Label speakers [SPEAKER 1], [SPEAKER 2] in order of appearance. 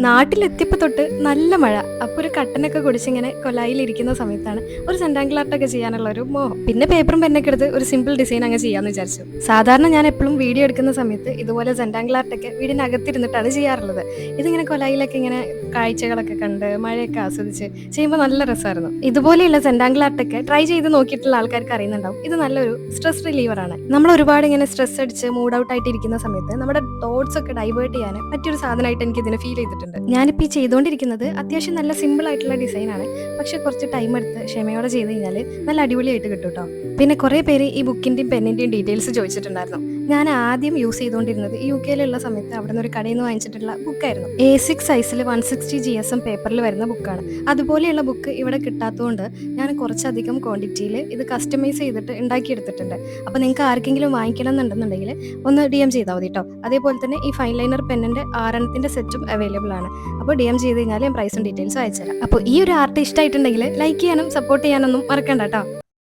[SPEAKER 1] നാട്ടിലെത്തിയപ്പോ തൊട്ട് നല്ല മഴ. അപ്പൊ ഒരു കട്ടനൊക്കെ കുടിച്ചിങ്ങനെ കൊലായിലിരിക്കുന്ന സമയത്താണ് ഒരു സെന്റാങ്കിൾ ആർട്ടൊക്കെ ചെയ്യാനുള്ള ഒരു മോഹം. പിന്നെ പേപ്പറും പെന്നൊക്കെ എടുത്ത് ഒരു സിമ്പിൾ ഡിസൈൻ അങ്ങ് ചെയ്യാന്ന് വിചാരിച്ചു. സാധാരണ ഞാൻ എപ്പോഴും വീഡിയോ എടുക്കുന്ന സമയത്ത് ഇതുപോലെ സെന്റാങ്കിൾ ആർട്ടൊക്കെ വീടിനകത്തിരുന്നിട്ടാണ് ചെയ്യാറുള്ളത്. ഇതിങ്ങനെ കൊലായിലൊക്കെ ഇങ്ങനെ കാഴ്ചകളൊക്കെ കണ്ട് മഴയൊക്കെ ആസ്വദിച്ച് ചെയ്യുമ്പോൾ നല്ല രസമായിരുന്നു. ഇതുപോലെയുള്ള സെന്റാങ്കിൾ ആർട്ടൊക്കെ ട്രൈ ചെയ്ത് നോക്കിയിട്ടുള്ള ആൾക്കാർക്ക് അറിയുന്നുണ്ടാവും ഇത് നല്ലൊരു സ്ട്രെസ് റിലീവറാണ്. നമ്മൾ ഒരുപാട് ഇങ്ങനെ സ്ട്രെസ് അടിച്ച് മൂഡ് ഔട്ട് ആയിട്ട് ഇരിക്കുന്ന സമയത്ത് നമ്മുടെ തോട്ട്സ് ഒക്കെ ഡൈവേർട്ട് ചെയ്യാൻ പറ്റിയൊരു സാധനമായിട്ട് എനിക്ക് ഇതിനെ ഫീൽ ചെയ്തിട്ടുണ്ട്. ഞാനിപ്പോൾ ഈ ചെയ്തുകൊണ്ടിരിക്കുന്നത് അത്യാവശ്യം നല്ല സിമ്പിൾ ആയിട്ടുള്ള ഡിസൈനാണ്. പക്ഷെ കുറച്ച് ടൈം എടുത്ത് ക്ഷമയോടെ ചെയ്ത് കഴിഞ്ഞാൽ നല്ല അടിപൊളിയായിട്ട് കിട്ടും കേട്ടോ. പിന്നെ കുറേ പേര് ഈ ബുക്കിന്റെയും പെന്നിന്റെയും ഡീറ്റെയിൽസ് ചോദിച്ചിട്ടുണ്ടായിരുന്നു. ഞാൻ ആദ്യം യൂസ് ചെയ്തുകൊണ്ടിരുന്നത് UK-യിലുള്ള സമയത്ത് അവിടെ നിന്ന് ഒരു കടയിൽ നിന്ന് വാങ്ങിച്ചിട്ടുള്ള ബുക്കായിരുന്നു. A6 സൈസിൽ 160 GSM പേപ്പറിൽ വരുന്ന ബുക്കാണ്. അതുപോലെയുള്ള ബുക്ക് ഇവിടെ കിട്ടാത്തതുകൊണ്ട് ഞാൻ കുറച്ചധികം ക്വാണ്ടിറ്റിയിൽ ഇത് കസ്റ്റമൈസ് ചെയ്തിട്ട് ഉണ്ടാക്കിയെടുത്തിട്ടുണ്ട്. അപ്പോൾ നിങ്ങൾക്ക് ആർക്കെങ്കിലും വാങ്ങിക്കണം എന്നുണ്ടെന്നുണ്ടെങ്കിൽ ഒന്ന് DM ചെയ്താൽ മതി കേട്ടോ. അതേപോലെ തന്നെ ഈ ഫൈൻ ലൈനർ പെന്നിന്റെ 6 സെറ്റും അവൈലബിൾ ആണ്. അപ്പോൾ DM ചെയ്ത് കഴിഞ്ഞാൽ ഞാൻ പ്രൈസും ഡീറ്റെയിൽസും അയച്ചുതരാം. അപ്പോൾ ഈ ഒരു ആർട്ട് ഇഷ്ടമായിട്ടുണ്ടെങ്കിൽ ലൈക്ക് ചെയ്യാനും സപ്പോർട്ട് ചെയ്യാനൊന്നും മറക്കണ്ട കേട്ടോ.